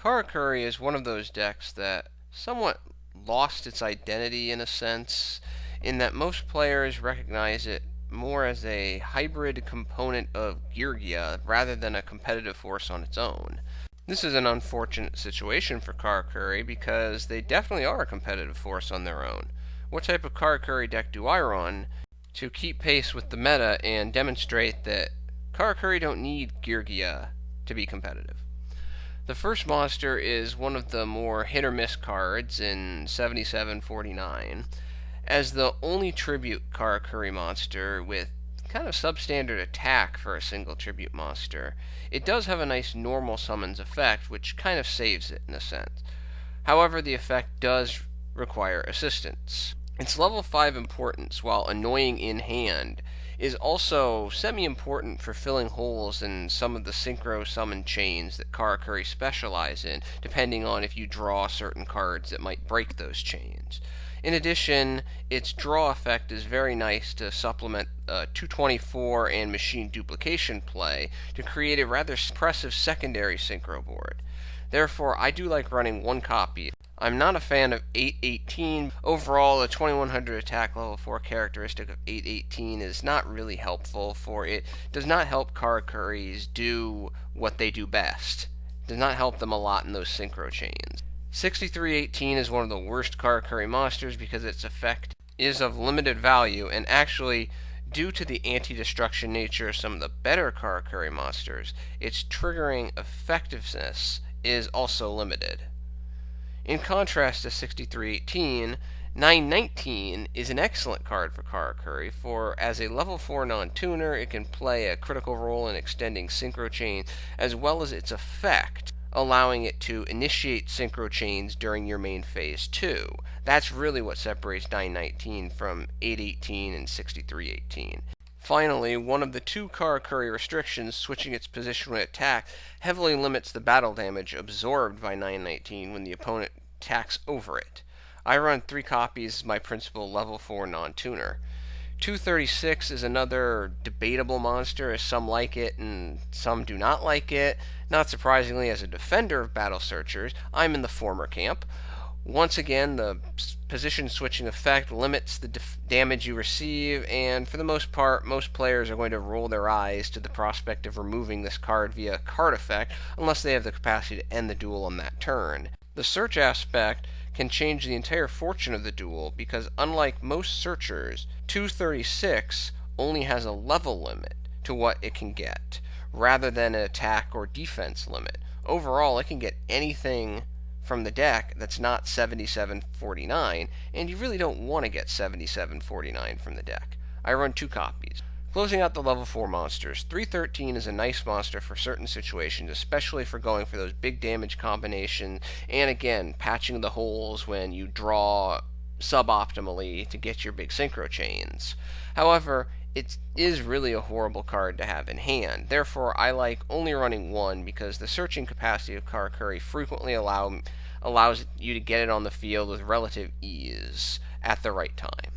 Karakuri is one of those decks that somewhat lost its identity in a sense, in that most players recognize it more as a hybrid component of Yugioh rather than a competitive force on its own. This is an unfortunate situation for Karakuri because they definitely are a competitive force on their own. What type of Karakuri deck do I run to keep pace with the meta and demonstrate that Karakuri don't need Yugioh to be competitive? The first monster is one of the more hit-or-miss cards in 7749. As the only tribute Karakuri monster with kind of substandard attack for a single tribute monster, it does have a nice normal summons effect, which kind of saves it in a sense. However, the effect does require assistance. Its level 5 importance, while annoying in hand, is also semi-important for filling holes in some of the synchro summon chains that Karakuri specialize in, depending on if you draw certain cards that might break those chains. In addition, its draw effect is very nice to supplement 224 and Machine Duplication play to create a rather impressive secondary synchro board. Therefore, I do like running one copy. I'm not a fan of 818. Overall, a 2100 attack level 4 characteristic of 818 is not really helpful, for it does not help Karakuris do what they do best. It does not help them a lot in those synchro chains. 6318 is one of the worst Karakuri monsters because its effect is of limited value, and actually, due to the anti-destruction nature of some of the better Karakuri monsters, its triggering effectiveness is also limited. In contrast to 6318, 919 is an excellent card for Karakuri, for as a level 4 non-tuner, it can play a critical role in extending synchro chains, as well as its effect, allowing it to initiate synchro chains during your main phase too. That's really what separates 919 from 818 and 6318. Finally, one of the two Karakuri restrictions, switching its position when attacked, heavily limits the battle damage absorbed by 919 when the opponent attacks over it. I run 3 copies as my principal level 4 non-tuner. 236 is another debatable monster, as some like it and some do not like it. Not surprisingly, as a defender of Battle Searchers, I'm in the former camp. Once again, the position switching effect limits the damage you receive, and for the most part, most players are going to roll their eyes to the prospect of removing this card via card effect, unless they have the capacity to end the duel on that turn. The search aspect can change the entire fortune of the duel, because unlike most searchers, 236 only has a level limit to what it can get, rather than an attack or defense limit. Overall, it can get anything from the deck that's not 7749, and you really don't want to get 7749 from the deck. I run 2 copies. Closing out the level 4 monsters, 313 is a nice monster for certain situations, especially for going for those big damage combinations, and again, patching the holes when you draw suboptimally to get your big synchro chains. However, it is really a horrible card to have in hand. Therefore, I like only running 1 because the searching capacity of Karakuri frequently allows you to get it on the field with relative ease at the right time.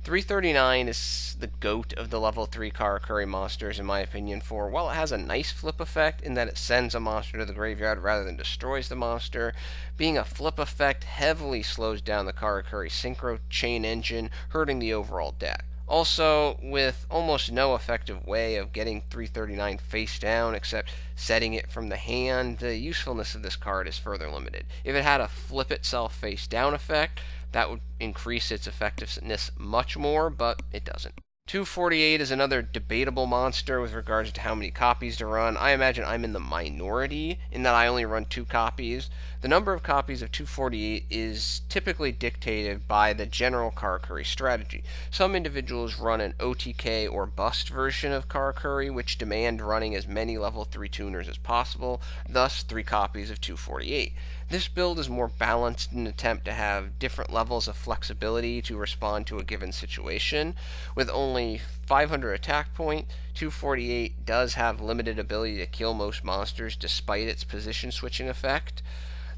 339 is the GOAT of the level 3 Karakuri monsters, in my opinion, for while it has a nice flip effect in that it sends a monster to the graveyard rather than destroys the monster, being a flip effect heavily slows down the Karakuri synchro chain engine, hurting the overall deck. Also, with almost no effective way of getting 339 face down except setting it from the hand, the usefulness of this card is further limited. If it had a flip itself face down effect, that would increase its effectiveness much more, but it doesn't. 248 is another debatable monster with regards to how many copies to run. I imagine I'm in the minority in that I only run 2 copies. The number of copies of 248 is typically dictated by the general Karakuri strategy. Some individuals run an OTK or bust version of Karakuri, which demand running as many level 3 tuners as possible, thus 3 copies of 248. This build is more balanced in an attempt to have different levels of flexibility to respond to a given situation. With only 500 attack point, 248 does have limited ability to kill most monsters despite its position switching effect.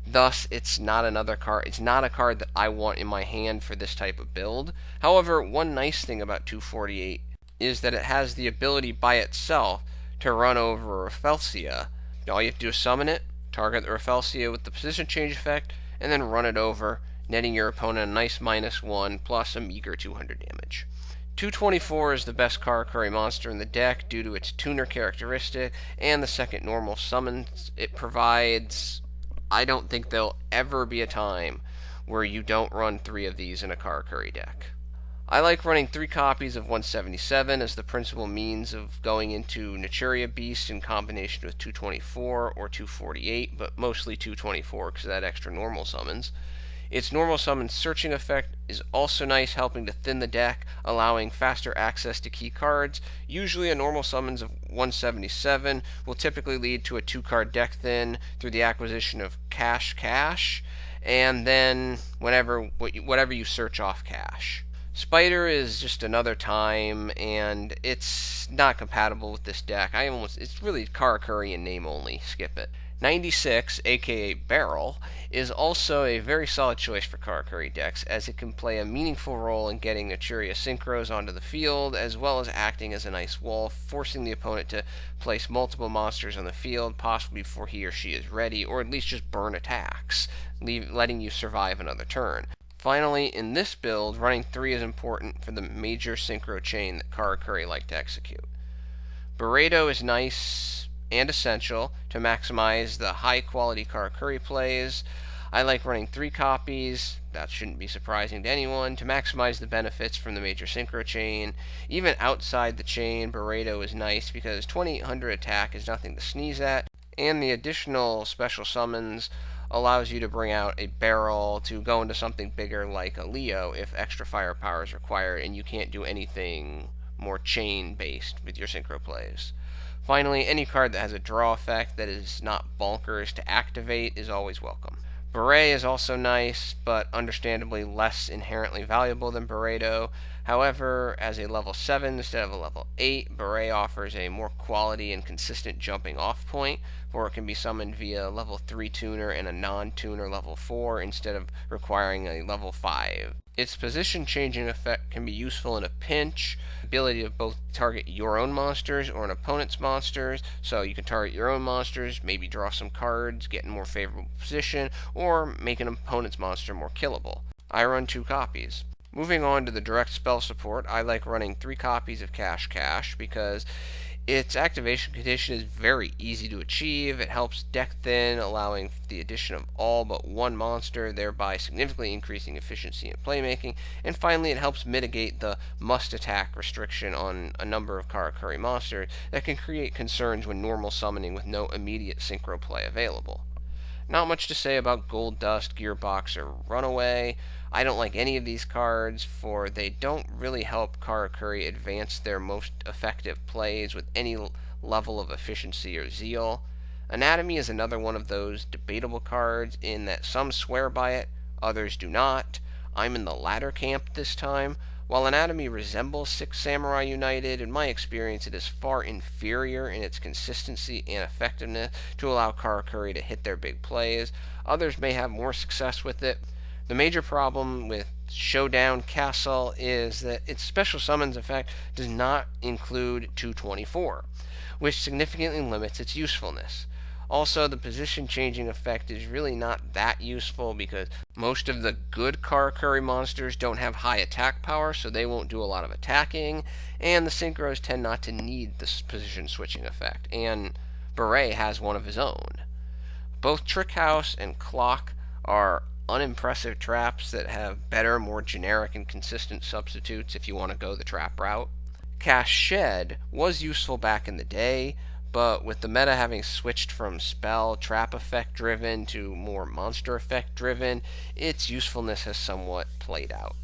Thus, it's not a card that I want in my hand for this type of build. However, one nice thing about 248 is that it has the ability by itself to run over Rafelsia. All you have to do is summon it, Target the Rafelsia with the position change effect, and then run it over, netting your opponent a nice -1 plus a meager 200 damage. 224 is the best Karakuri monster in the deck due to its tuner characteristic and the second normal summons it provides. I don't think there'll ever be a time where you don't run 3 of these in a Karakuri deck. I like running 3 copies of 177 as the principal means of going into Naturia Beast in combination with 224 or 248, but mostly 224 because of that extra normal summons. Its normal summon searching effect is also nice, helping to thin the deck, allowing faster access to key cards. Usually a normal summons of 177 will typically lead to a 2-card deck thin through the acquisition of cash, and then whatever you search off cash. Spider is just another time, and it's not compatible with this deck. It's really Karakuri in name only. Skip it. 96, aka Barrel, is also a very solid choice for Karakuri decks, as it can play a meaningful role in getting Naturia Synchros onto the field, as well as acting as a nice wall, forcing the opponent to place multiple monsters on the field, possibly before he or she is ready, or at least just burn attacks, letting you survive another turn. Finally, in this build, running 3 is important for the major synchro chain that Karakuri like to execute. Bureido is nice and essential to maximize the high-quality Karakuri plays. I like running 3 copies, that shouldn't be surprising to anyone, to maximize the benefits from the major synchro chain. Even outside the chain, Bureido is nice because 2800 attack is nothing to sneeze at, and the additional special summons allows you to bring out a barrel to go into something bigger like a Leo if extra firepower is required and you can't do anything more chain-based with your synchro plays. Finally, any card that has a draw effect that is not bonkers to activate is always welcome. Burei is also nice, but understandably less inherently valuable than Bureido. However, as a level 7 instead of a level 8, Burei offers a more quality and consistent jumping off point, for it can be summoned via level 3 tuner and a non-tuner level 4 instead of requiring a level 5. Its position changing effect can be useful in a pinch, ability to both target your own monsters or an opponent's monsters, so you can target your own monsters, maybe draw some cards, get in more favorable position, or make an opponent's monster more killable. I run 2 copies. Moving on to the direct spell support, I like running 3 copies of Cash because its activation condition is very easy to achieve. It helps deck thin, allowing the addition of all but 1 monster, thereby significantly increasing efficiency in playmaking. And finally, it helps mitigate the must-attack restriction on a number of Karakuri monsters that can create concerns when normal summoning with no immediate synchro play available. Not much to say about Gold Dust, Gearbox, or Runaway. I don't like any of these cards, for they don't really help Karakuri advance their most effective plays with any level of efficiency or zeal. Anatomy is another one of those debatable cards in that some swear by it, others do not. I'm in the latter camp this time. While Anatomy resembles Six Samurai United, in my experience it is far inferior in its consistency and effectiveness to allow Karakuri to hit their big plays. Others may have more success with it. The major problem with Showdown Castle is that its special summons effect does not include 224, which significantly limits its usefulness. Also, the position changing effect is really not that useful because most of the good Karakuri monsters don't have high attack power, so they won't do a lot of attacking, and the synchros tend not to need this position switching effect, and Burei has one of his own. Both Trick House and Clock are unimpressive traps that have better, more generic and consistent substitutes if you want to go the trap route. Cash Shed was useful back in the day, but with the meta having switched from spell trap effect driven to more monster effect driven, its usefulness has somewhat played out.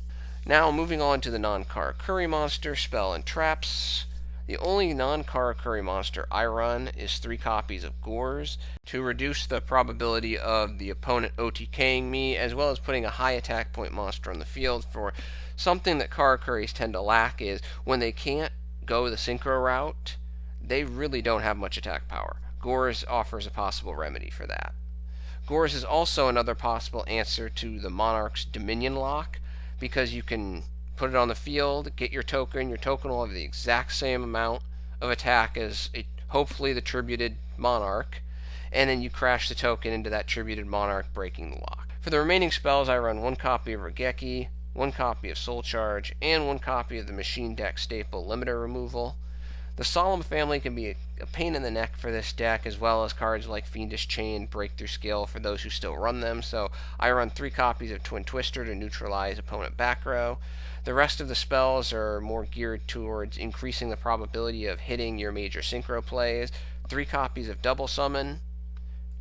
Now moving on to the non-Karakuri monster, spell and traps. The only non-Karakuri monster I run is 3 copies of Gorz to reduce the probability of the opponent OTKing me, as well as putting a high attack point monster on the field. For something that Karakuris tend to lack is when they can't go the synchro route, they really don't have much attack power. Gorz offers a possible remedy for that. Gorz is also another possible answer to the Monarch's Dominion lock, because you can put it on the field, get your token will have the exact same amount of attack as hopefully the tributed Monarch, and then you crash the token into that Tributed Monarch, breaking the lock. For the remaining spells, I run 1 copy of Raigeki, 1 copy of Soul Charge, and 1 copy of the Machine deck staple Limiter Removal. The Solemn family can be a pain in the neck for this deck, as well as cards like Fiendish Chain, Breakthrough Skill for those who still run them, so I run 3 copies of Twin Twister to neutralize opponent back row. The rest of the spells are more geared towards increasing the probability of hitting your major synchro plays. 3 copies of Double Summon,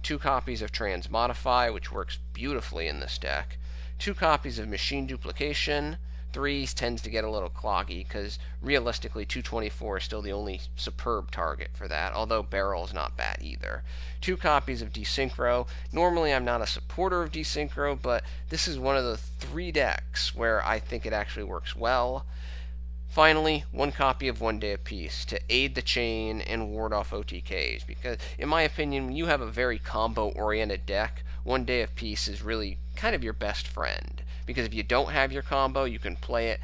2 copies of Transmodify, which works beautifully in this deck, 2 copies of Machine Duplication. 3 tends to get a little cloggy because realistically 224 is still the only superb target for that, although Barrel is not bad either. 2 copies of De-Synchro. Normally I'm not a supporter of De-Synchro, but this is one of the 3 decks where I think it actually works well. Finally, 1 copy of One Day of Peace to aid the chain and ward off OTKs, because in my opinion, when you have a very combo-oriented deck, One Day of Peace is really kind of your best friend. Because if you don't have your combo, you can play it,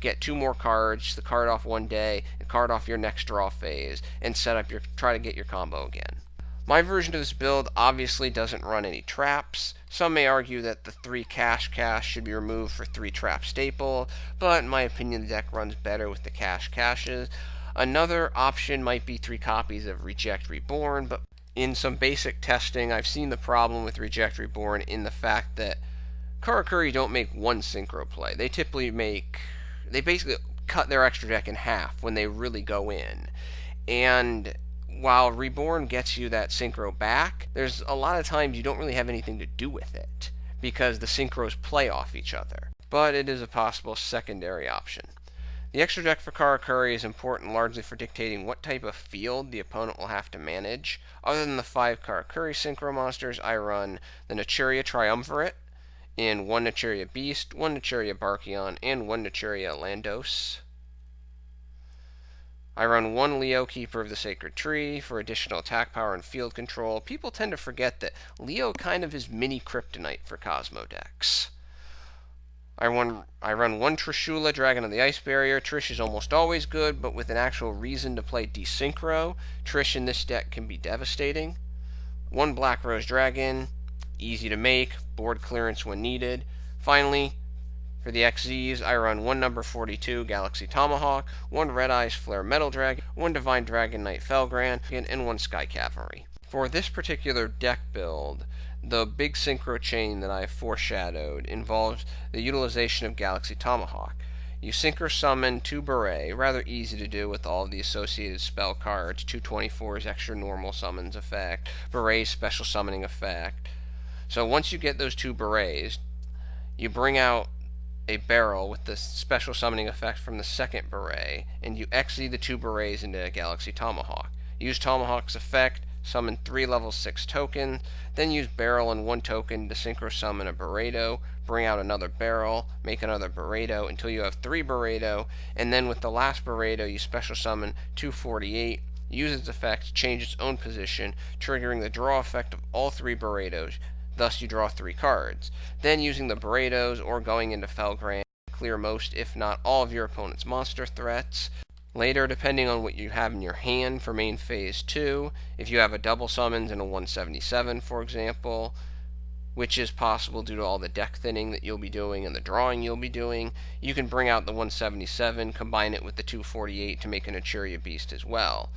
get 2 more cards, the card off one day, and card off your next draw phase, and try to get your combo again. My version of this build obviously doesn't run any traps. Some may argue that the 3 cash should be removed for 3 trap staple, but in my opinion the deck runs better with the caches. Another option might be 3 copies of Reject Reborn, but in some basic testing I've seen the problem with Reject Reborn in the fact that Karakuri don't make 1 synchro play. They basically cut their extra deck in half when they really go in. And while Reborn gets you that synchro back, there's a lot of times you don't really have anything to do with it because the synchros play off each other. But it is a possible secondary option. The extra deck for Karakuri is important largely for dictating what type of field the opponent will have to manage. Other than the 5 Karakuri synchro monsters, I run the Naturia Triumvirate in 1 Naturia Beast, 1 Naturia Barkion, and 1 Naturia Landoise. I run 1 Leo, Keeper of the Sacred Tree, for additional attack power and field control. People tend to forget that Leo kind of is mini kryptonite for Cosmo decks. I run 1 Trishula, Dragon of the Ice Barrier. Trish is almost always good, but with an actual reason to play De-Synchro, Trish in this deck can be devastating. 1 Black Rose Dragon, easy to make, board clearance when needed. Finally, for the XZs, I run 1 number 42 Galaxy Tomahawk, 1 Red Eyes Flare Metal Dragon, 1 Divine Dragon Knight Felgrand, and 1 Sky Cavalry. For this particular deck build, the big synchro chain that I foreshadowed involves the utilization of Galaxy Tomahawk. You synchro summon 2 Burei, rather easy to do with all of the associated spell cards, 224's extra normal summons effect, Burei's special summoning effect. So once you get those 2 Bureis, you bring out a barrel with the special summoning effect from the second Burei, and you XZ the 2 Bureis into a Galaxy Tomahawk. Use Tomahawk's effect, summon 3 level 6 tokens, then use barrel and 1 token to synchro summon a Bureido, bring out another barrel, make another Bureido until you have 3 Bureido, and then with the last Bureido you special summon 248, use its effect to change its own position, triggering the draw effect of all 3 Bureidos. Thus you draw 3 cards. Then using the Bureidos or going into Felgrand, clear most if not all of your opponent's monster threats. Later, depending on what you have in your hand for main phase 2, if you have a double summons and a 177 for example, which is possible due to all the deck thinning that you'll be doing and the drawing you'll be doing, you can bring out the 177, combine it with the 248 to make a Naturia Beast as well.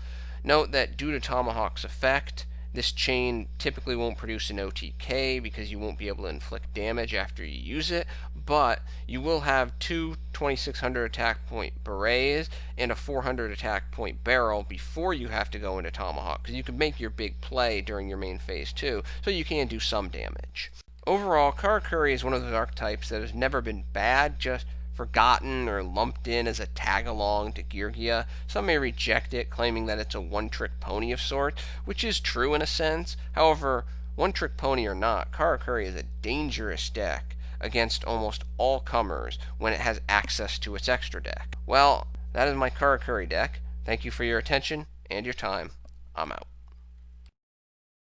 Note that due to Tomahawk's effect, this chain typically won't produce an OTK because you won't be able to inflict damage after you use it, but you will have 2 2600 attack point Bureis and a 400 attack point barrel before you have to go into Tomahawk, because you can make your big play during your main phase 2, so you can do some damage. Overall, Karakuri is one of those archetypes that has never been bad, just forgotten or lumped in as a tag-along to Yugioh. Some may reject it, claiming that it's a one-trick pony of sorts, which is true in a sense. However, one-trick pony or not, Karakuri is a dangerous deck against almost all comers when it has access to its extra deck. Well, that is my Karakuri deck. Thank you for your attention and your time. I'm out.